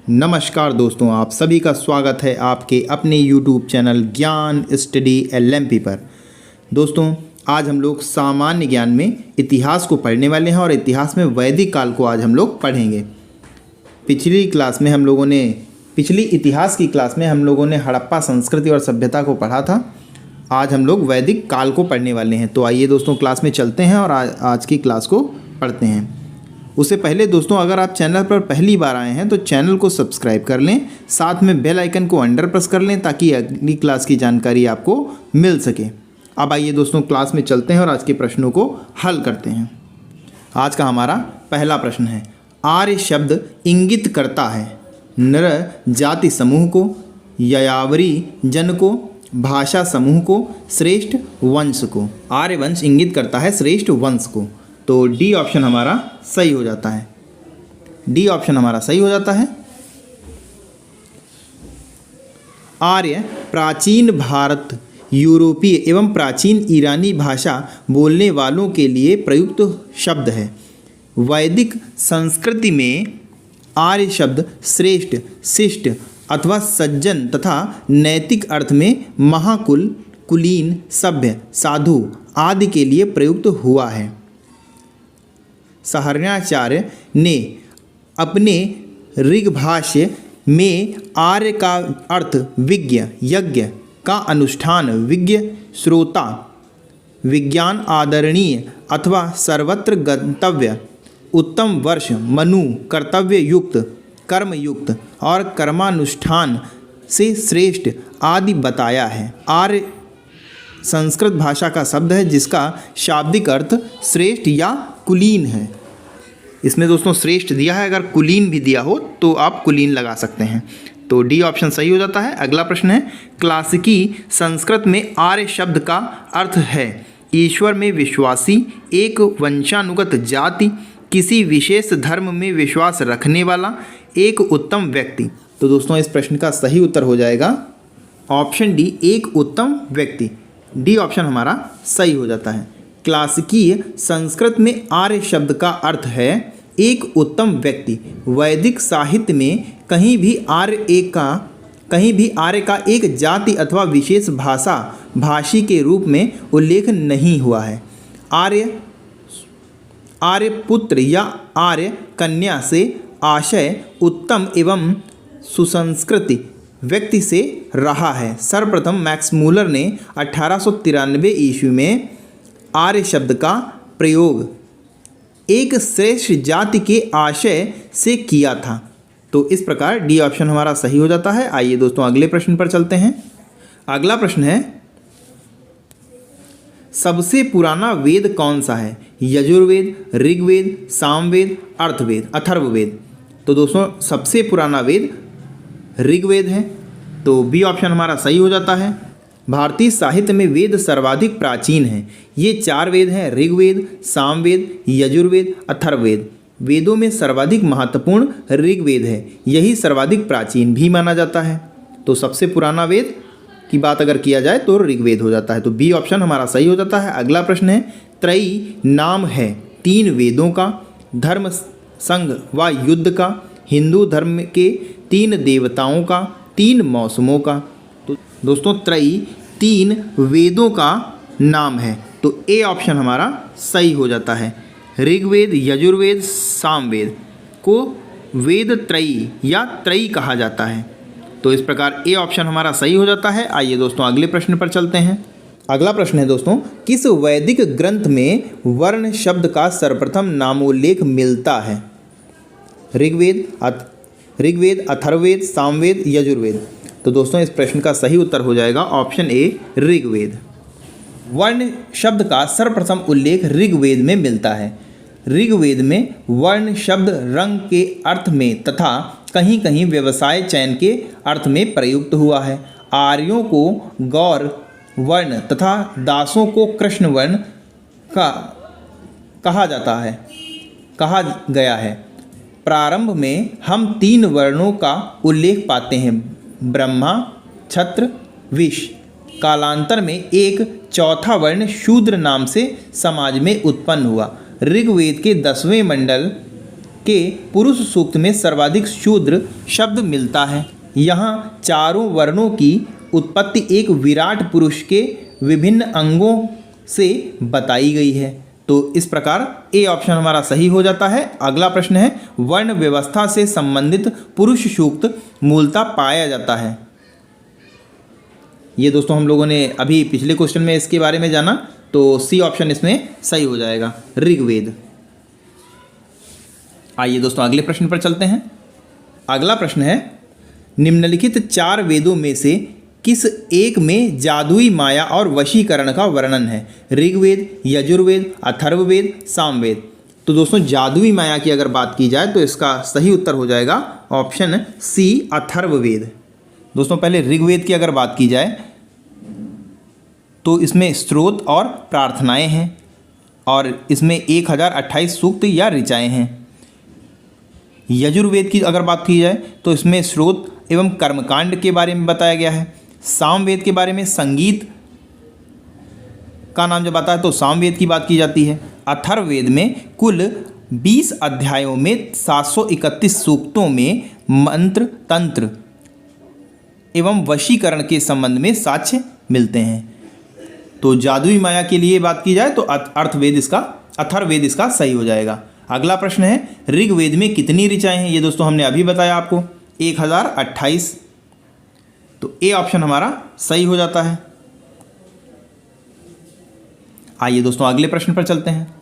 नमस्कार दोस्तों, आप सभी का स्वागत है आपके अपने YouTube चैनल ज्ञान स्टडी LMP पर। दोस्तों, आज हम लोग सामान्य ज्ञान में इतिहास को पढ़ने वाले हैं और इतिहास में वैदिक काल को आज हम लोग पढ़ेंगे। पिछली इतिहास की क्लास में हम लोगों ने हड़प्पा संस्कृति और सभ्यता को पढ़ा था। आज हम लोग वैदिक काल को पढ़ने वाले हैं। तो आइए दोस्तों, क्लास में चलते हैं और आज की क्लास को पढ़ते हैं। उससे पहले दोस्तों, अगर आप चैनल पर पहली बार आए हैं तो चैनल को सब्सक्राइब कर लें, साथ में बेल आइकन को अंडर प्रेस कर लें ताकि अगली क्लास की जानकारी आपको मिल सके। अब आइए दोस्तों, क्लास में चलते हैं और आज के प्रश्नों को हल करते हैं। आज का हमारा पहला प्रश्न है, आर्य शब्द इंगित करता है नर जाति समूह को, यायावरी जन को, भाषा समूह को, श्रेष्ठ वंश को। आर्य वंश इंगित करता है श्रेष्ठ वंश को, तो डी ऑप्शन हमारा सही हो जाता है। डी ऑप्शन हमारा सही हो जाता है। आर्य प्राचीन भारत, यूरोपीय एवं प्राचीन ईरानी भाषा बोलने वालों के लिए प्रयुक्त शब्द है। वैदिक संस्कृति में आर्य शब्द श्रेष्ठ, शिष्ट अथवा सज्जन तथा नैतिक अर्थ में महाकुल, कुलीन, सभ्य, साधु आदि के लिए प्रयुक्त हुआ है। सहरण्याचार्य ने अपने ऋग्भाष्य में आर्य का अर्थ विज्ञ, यज्ञ का अनुष्ठान, विज्ञ, श्रोता, विज्ञान आदरणीय अथवा सर्वत्र गंतव्य, उत्तम वर्ष, मनु, कर्तव्य युक्त, कर्म युक्त और कर्मानुष्ठान से श्रेष्ठ आदि बताया है। आर्य संस्कृत भाषा का शब्द है जिसका शाब्दिक अर्थ श्रेष्ठ या कुलीन है। इसमें दोस्तों श्रेष्ठ दिया है, अगर कुलीन भी दिया हो तो आप कुलीन लगा सकते हैं। तो डी ऑप्शन सही हो जाता है। अगला प्रश्न है, क्लासिकी संस्कृत में आर्य शब्द का अर्थ है ईश्वर में विश्वासी, एक वंशानुगत जाति, किसी विशेष धर्म में विश्वास रखने वाला, एक उत्तम व्यक्ति। तो दोस्तों इस प्रश्न का सही उत्तर हो जाएगा ऑप्शन डी, एक उत्तम व्यक्ति। डी ऑप्शन हमारा सही हो जाता है। क्लासिकीय संस्कृत में आर्य शब्द का अर्थ है एक उत्तम व्यक्ति। वैदिक साहित्य में कहीं भी आर्य का एक जाति अथवा विशेष भाषी के रूप में उल्लेख नहीं हुआ है। आर्य पुत्र या आर्य कन्या से आशय उत्तम एवं सुसंस्कृति व्यक्ति से रहा है। सर्वप्रथम मैक्स मूलर ने 1893 ईस्वी में आर्य शब्द का प्रयोग एक श्रेष्ठ जाति के आशय से किया था। तो इस प्रकार डी ऑप्शन हमारा सही हो जाता है। आइए दोस्तों अगले प्रश्न पर चलते हैं। अगला प्रश्न है, सबसे पुराना वेद कौन सा है? यजुर्वेद, ऋग्वेद, सामवेद, अथर्ववेद। तो दोस्तों सबसे पुराना वेद ऋग्वेद है, तो बी ऑप्शन हमारा सही हो जाता है। भारतीय साहित्य में वेद सर्वाधिक प्राचीन हैं। ये 4 वेद हैं, ऋग्वेद, सामवेद, यजुर्वेद, अथर्ववेद। वेदों में सर्वाधिक महत्वपूर्ण ऋग्वेद है, यही सर्वाधिक प्राचीन भी माना जाता है। तो सबसे पुराना वेद की बात अगर किया जाए तो ऋग्वेद हो जाता है, तो बी ऑप्शन हमारा सही हो जाता है। अगला प्रश्न है, त्रयी नाम है 3 वेदों का, धर्म, संघ व युद्ध का, हिंदू धर्म के 3 देवताओं का, 3 मौसमों का। तो दोस्तों त्रयी 3 वेदों का नाम है, तो ए ऑप्शन हमारा सही हो जाता है। ऋग्वेद, यजुर्वेद, सामवेद को वेद त्रयी या त्रयी कहा जाता है, तो इस प्रकार ए ऑप्शन हमारा सही हो जाता है। आइए दोस्तों अगले प्रश्न पर चलते हैं। अगला प्रश्न है दोस्तों, किस वैदिक ग्रंथ में वर्ण शब्द का सर्वप्रथम नामोल्लेख मिलता है? ऋग्वेद, अथर्ववेद, सामवेद, यजुर्वेद। तो दोस्तों इस प्रश्न का सही उत्तर हो जाएगा ऑप्शन ए, ऋग्वेद। वर्ण शब्द का सर्वप्रथम उल्लेख ऋग्वेद में मिलता है। ऋग्वेद में वर्ण शब्द रंग के अर्थ में तथा कहीं कहीं व्यवसाय चयन के अर्थ में प्रयुक्त हुआ है। आर्यों को गौर वर्ण तथा दासों को कृष्ण वर्ण कहा गया है। प्रारंभ में हम 3 वर्णों का उल्लेख पाते हैं, ब्रह्मा, क्षत्र, वैश्य। कालांतर में एक चौथा वर्ण शूद्र नाम से समाज में उत्पन्न हुआ। ऋग्वेद के 10वें मंडल के पुरुष सूक्त में सर्वाधिक शूद्र शब्द मिलता है। यहाँ चारों वर्णों की उत्पत्ति एक विराट पुरुष के विभिन्न अंगों से बताई गई है। तो इस प्रकार ए ऑप्शन हमारा सही हो जाता है। अगला प्रश्न है, वर्ण व्यवस्था से संबंधित पुरुष सूक्त मूलतः पाया जाता है। ये दोस्तों हम लोगों ने अभी पिछले क्वेश्चन में इसके बारे में जाना, तो सी ऑप्शन इसमें सही हो जाएगा, ऋग्वेद। आइए दोस्तों अगले प्रश्न पर चलते हैं। अगला प्रश्न है, निम्नलिखित 4 वेदों में से किस एक में जादुई माया और वशीकरण का वर्णन है? ऋग्वेद, यजुर्वेद, अथर्ववेद, सामवेद। तो दोस्तों जादुई माया की अगर बात की जाए तो इसका सही उत्तर हो जाएगा ऑप्शन सी, अथर्ववेद। दोस्तों पहले ऋग्वेद की अगर बात की जाए तो इसमें स्तोत्र और प्रार्थनाएं हैं और इसमें 1028 सूक्त या ऋचाएँ हैं। यजुर्वेद की अगर बात की जाए तो इसमें स्तोत्र एवं कर्मकांड के बारे में बताया गया है। सामवेद के बारे में संगीत का नाम जब आता है तो सामवेद की बात की जाती है। अथर्ववेद में कुल 20 अध्यायों में 731 सूक्तों में मंत्र, तंत्र एवं वशीकरण के संबंध में साक्ष्य मिलते हैं। तो जादुई माया के लिए बात की जाए तो अथर्ववेद इसका सही हो जाएगा। अगला प्रश्न है, ऋग्वेद में कितनी ऋचाएँ हैं? ये दोस्तों हमने अभी बताया आपको 1028। तो ए ऑप्शन हमारा सही हो जाता है। आइए दोस्तों अगले प्रश्न पर चलते हैं।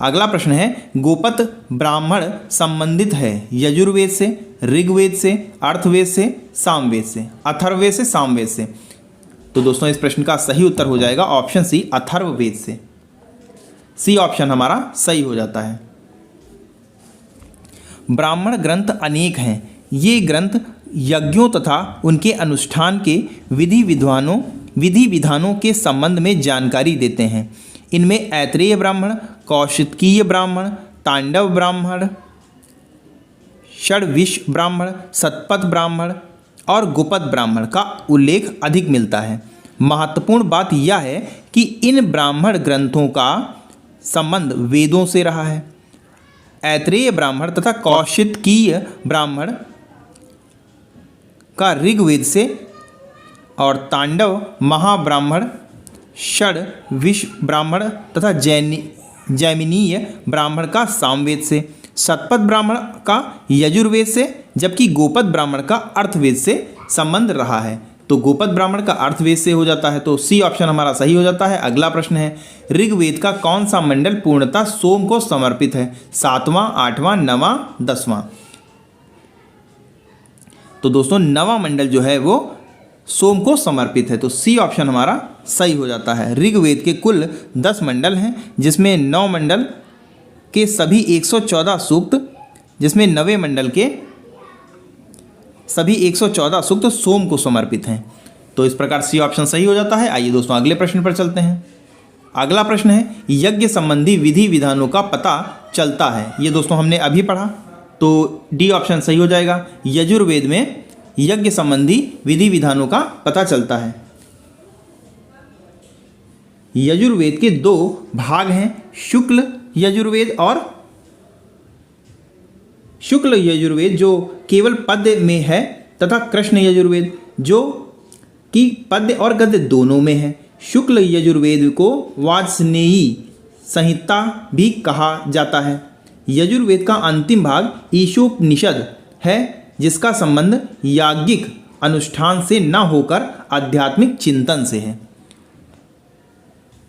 अगला प्रश्न है, गोपत ब्राह्मण संबंधित है यजुर्वेद से, ऋग्वेद से, अर्थवेद से, सामवेद से, अथर्ववेद से, सामवेद से। तो दोस्तों इस प्रश्न का सही उत्तर हो जाएगा ऑप्शन सी, अथर्ववेद से। सी ऑप्शन हमारा सही हो जाता है। ब्राह्मण ग्रंथ अनेक हैं। ये ग्रंथ यज्ञों तथा उनके अनुष्ठान के विधि विधानों के संबंध में जानकारी देते हैं। इनमें ऐत्रेय ब्राह्मण, कौशिकीय ब्राह्मण, तांडव ब्राह्मण, षड्विश ब्राह्मण, शतपथ ब्राह्मण और गुपत ब्राह्मण का उल्लेख अधिक मिलता है। महत्वपूर्ण बात यह है कि इन ब्राह्मण ग्रंथों का संबंध वेदों से रहा है। ऐत्रेय ब्राह्मण तथा कौशिकीय ब्राह्मण का ऋग्वेद से और तांडव महाब्राह्मण, षड्विश ब्राह्मण तथा जैमिनीय ब्राह्मण का सामवेद से, शतपथ ब्राह्मण का यजुर्वेद से, जबकि गोपत ब्राह्मण का अर्थवेद से संबंध रहा है। तो गोपत ब्राह्मण का अर्थवेद से हो जाता है। तो सी ऑप्शन हमारा सही हो जाता है। अगला प्रश्न है, ऋग्वेद का कौन सा मंडल पूर्णतः सोम को समर्पित है? 7वां, 8वां, 9वां, 10वां। तो दोस्तों 9वां मंडल जो है वो सोम को समर्पित है। तो सी ऑप्शन हमारा सही हो जाता है। ऋग्वेद के कुल 10 मंडल हैं, जिसमें 9 मंडल के सभी 114 सूक्त, जिसमें 9वें मंडल के सभी 114 सूक्त सोम को समर्पित हैं। तो इस प्रकार सी ऑप्शन सही हो जाता है। आइए दोस्तों अगले प्रश्न पर चलते हैं। अगला प्रश्न है, यज्ञ संबंधी विधि विधानों का पता चलता है। ये दोस्तों हमने अभी पढ़ा, तो डी ऑप्शन सही हो जाएगा। यजुर्वेद में यज्ञ संबंधी विधि विधानों का पता चलता है। यजुर्वेद के 2 भाग हैं, शुक्ल यजुर्वेद और शुक्ल यजुर्वेद जो केवल पद्य में है, तथा कृष्ण यजुर्वेद जो कि पद्य और गद्य दोनों में है। शुक्ल यजुर्वेद को वाजस्नेयी संहिता भी कहा जाता है। यजुर्वेद का अंतिम भाग ईशोपनिषद है, जिसका संबंध याज्ञिक अनुष्ठान से न होकर आध्यात्मिक चिंतन से है।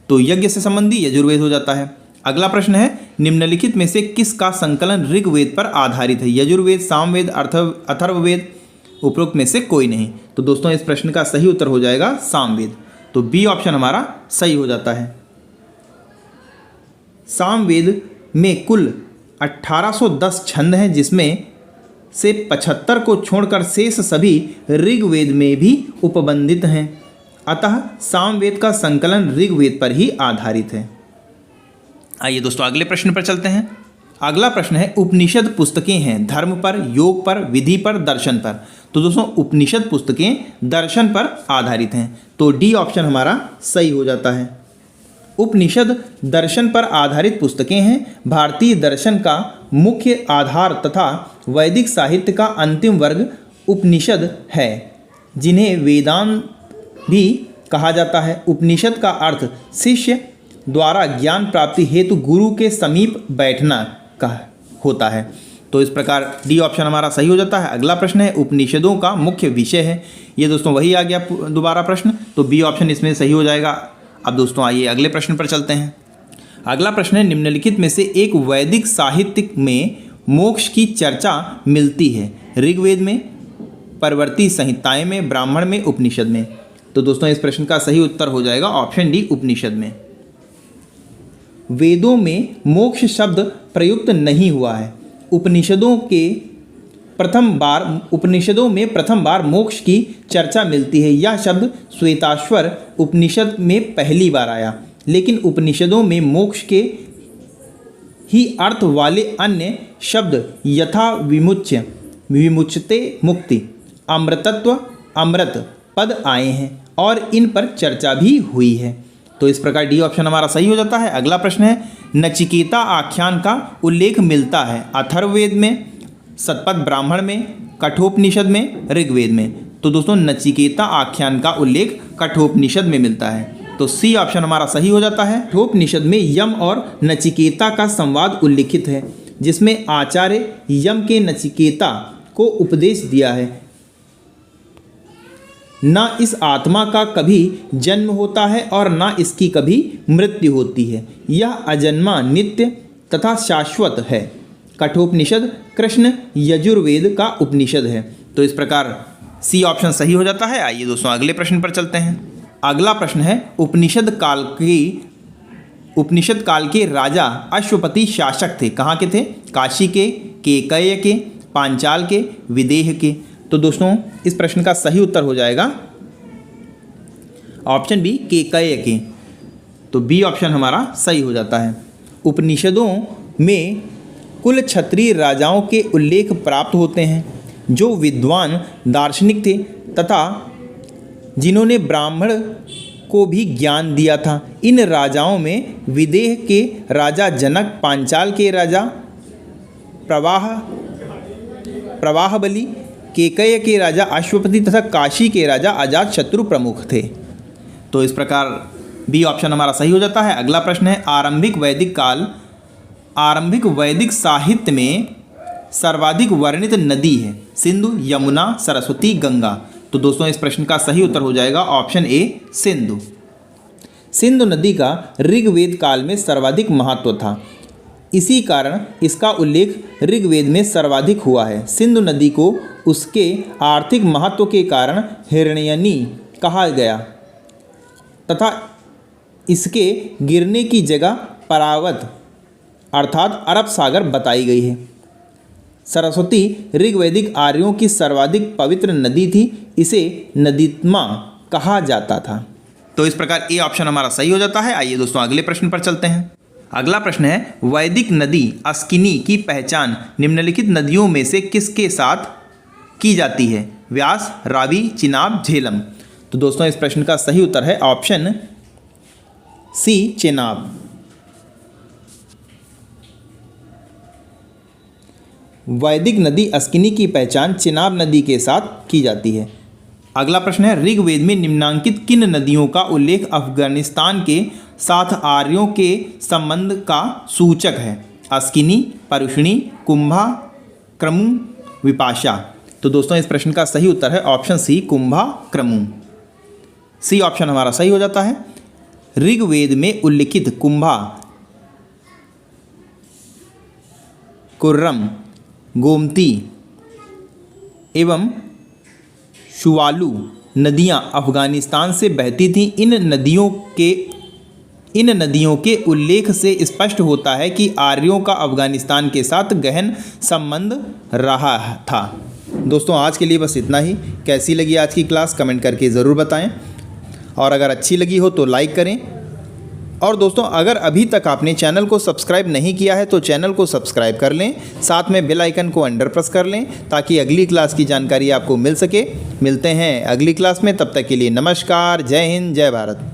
तो यज्ञ से संबंधी यजुर्वेद हो जाता है। अगला प्रश्न है, निम्नलिखित में से किसका संकलन ऋग्वेद पर आधारित है? यजुर्वेद, सामवेद, अथर्ववेद, उपरोक्त में से कोई नहीं। तो दोस्तों इस प्रश्न का सही उत्तर हो जाएगा सामवेद। तो बी ऑप्शन हमारा सही हो जाता है। सामवेद में कुल 1810 छंद हैं, जिसमें से 75 को छोड़कर शेष सभी ऋग्वेद में भी उपबंधित हैं। अतः सामवेद का संकलन ऋग्वेद पर ही आधारित है। आइए दोस्तों अगले प्रश्न पर चलते हैं। अगला प्रश्न है, उपनिषद पुस्तकें हैं धर्म पर, योग पर, विधि पर, दर्शन पर। तो दोस्तों उपनिषद पुस्तकें दर्शन पर आधारित हैं। तो डी ऑप्शन हमारा सही हो जाता है। उपनिषद दर्शन पर आधारित पुस्तकें हैं। भारतीय दर्शन का मुख्य आधार तथा वैदिक साहित्य का अंतिम वर्ग उपनिषद है, जिन्हें वेदांत भी कहा जाता है। उपनिषद का अर्थ शिष्य द्वारा ज्ञान प्राप्ति हेतु गुरु के समीप बैठना का होता है। तो इस प्रकार डी ऑप्शन हमारा सही हो जाता है। अगला प्रश्न है उपनिषदों का मुख्य विषय है। ये दोस्तों वही आ गया दोबारा प्रश्न, तो बी ऑप्शन इसमें सही हो जाएगा। अब दोस्तों आइए अगले प्रश्न पर चलते हैं। अगला प्रश्न है निम्नलिखित में से एक वैदिक साहित्य में मोक्ष की चर्चा मिलती है? ऋग्वेद में, परवर्ती संहिताएं में, ब्राह्मण में, उपनिषद में। तो दोस्तों इस प्रश्न का सही उत्तर हो जाएगा ऑप्शन डी उपनिषद में। वेदों में मोक्ष शब्द प्रयुक्त नहीं हुआ है। उपनिषदों में प्रथम बार मोक्ष की चर्चा मिलती है। यह शब्द श्वेताश्वर उपनिषद में पहली बार आया, लेकिन उपनिषदों में मोक्ष के ही अर्थ वाले अन्य शब्द यथा विमुच्य, विमुच्यते, मुक्ति, अमृतत्व, अमृत पद आए हैं और इन पर चर्चा भी हुई है। तो इस प्रकार डी ऑप्शन हमारा सही हो जाता है। अगला प्रश्न है नचिकेता आख्यान का उल्लेख मिलता है? अथर्ववेद में, शतपथ ब्राह्मण में, कठोपनिषद में, ऋग्वेद में। तो दोस्तों नचिकेता आख्यान का उल्लेख कठोपनिषद में मिलता है, तो सी ऑप्शन हमारा सही हो जाता है। कठोपनिषद में यम और नचिकेता का संवाद उल्लिखित है, जिसमें आचार्य यम के नचिकेता को उपदेश दिया है, न इस आत्मा का कभी जन्म होता है और न इसकी कभी मृत्यु होती है। यह अजन्मा, नित्य तथा शाश्वत है। कठोपनिषद कृष्ण यजुर्वेद का उपनिषद है। तो इस प्रकार सी ऑप्शन सही हो जाता है। आइए दोस्तों अगले प्रश्न पर चलते हैं। अगला प्रश्न है उपनिषद काल के राजा अश्वपति शासक थे? कहाँ के थे? काशी के, केकय के, पांचाल के, विदेह के। तो दोस्तों इस प्रश्न का सही उत्तर हो जाएगा ऑप्शन बी केकय के। तो बी ऑप्शन हमारा सही हो जाता है। उपनिषदों में कुल क्षत्रिय राजाओं के उल्लेख प्राप्त होते हैं, जो विद्वान दार्शनिक थे तथा जिन्होंने ब्राह्मण को भी ज्ञान दिया था। इन राजाओं में विदेह के राजा जनक, पांचाल के राजा प्रवाहबली, केकय के राजा अश्वपति तथा काशी के राजा अजातशत्रु प्रमुख थे। तो इस प्रकार बी ऑप्शन हमारा सही हो जाता है। अगला प्रश्न है आरंभिक वैदिक साहित्य में सर्वाधिक वर्णित नदी है? सिंधु, यमुना, सरस्वती, गंगा। तो दोस्तों इस प्रश्न का सही उत्तर हो जाएगा ऑप्शन ए सिंधु। सिंधु नदी का ऋग्वेद काल में सर्वाधिक महत्व था, इसी कारण इसका उल्लेख ऋग्वेद में सर्वाधिक हुआ है। सिंधु नदी को उसके आर्थिक महत्व के कारण हिरण्यनी कहा गया तथा इसके गिरने की जगह परावत अर्थात अरब सागर बताई गई है। सरस्वती ऋग्वैदिक आर्यों की सर्वाधिक पवित्र नदी थी, इसे नदीत्मा कहा जाता था। तो इस प्रकार ए ऑप्शन हमारा सही हो जाता है। आइए दोस्तों अगले प्रश्न पर चलते हैं। अगला प्रश्न है वैदिक नदी अस्किनी की पहचान निम्नलिखित नदियों में से किसके साथ की जाती है? व्यास, रावी, चिनाब, झेलम। तो दोस्तों इस प्रश्न का सही उत्तर है ऑप्शन सी चेनाब। वैदिक नदी अस्किनी की पहचान चिनाब नदी के साथ की जाती है। अगला प्रश्न है ऋग्वेद में निम्नांकित किन नदियों का उल्लेख अफगानिस्तान के साथ आर्यों के संबंध का सूचक है? अस्किनी, परुष्णी, कुंभा, क्रमु, विपाशा। तो दोस्तों इस प्रश्न का सही उत्तर है ऑप्शन सी कुंभा, क्रमु। सी ऑप्शन हमारा सही हो जाता है। ऋग्वेद में उल्लिखित कुंभा, कुर्रम, गोमती एवं शुवालू नदियां अफगानिस्तान से बहती थीं। इन नदियों के उल्लेख से स्पष्ट होता है कि आर्यों का अफगानिस्तान के साथ गहन संबंध रहा था। दोस्तों आज के लिए बस इतना ही। कैसी लगी आज की क्लास कमेंट करके ज़रूर बताएं, और अगर अच्छी लगी हो तो लाइक करें। और दोस्तों अगर अभी तक आपने चैनल को सब्सक्राइब नहीं किया है तो चैनल को सब्सक्राइब कर लें, साथ में बेल आइकन को अंडर प्रेस कर लें ताकि अगली क्लास की जानकारी आपको मिल सके। मिलते हैं अगली क्लास में, तब तक के लिए नमस्कार, जय हिंद, जय भारत।